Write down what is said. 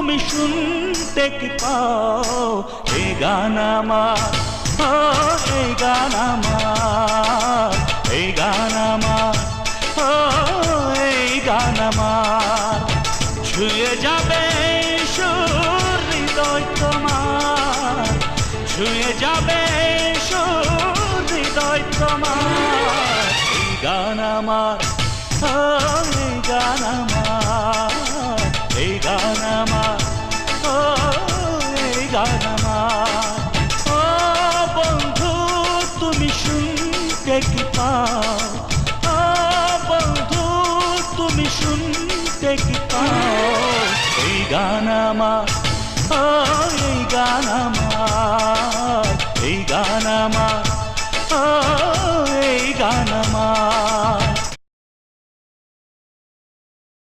তুমি শুনতে কি পাও এই গান আমার, এই গান আমার, এই গান আমার, এই গান আমার। ছুঁয়ে যাবে সুর হৃদয় তোমার, ছুঁয়ে যাবে সুর হৃদয় তোমার। এই গান আমার, এই গান আমার, এই গান আমার, এই গান আমার। ও বন্ধু তুমি শুনতে কি পাও, ও বন্ধু তুমি শুনতে কি পাও এই গান আমার, এই গান আমার।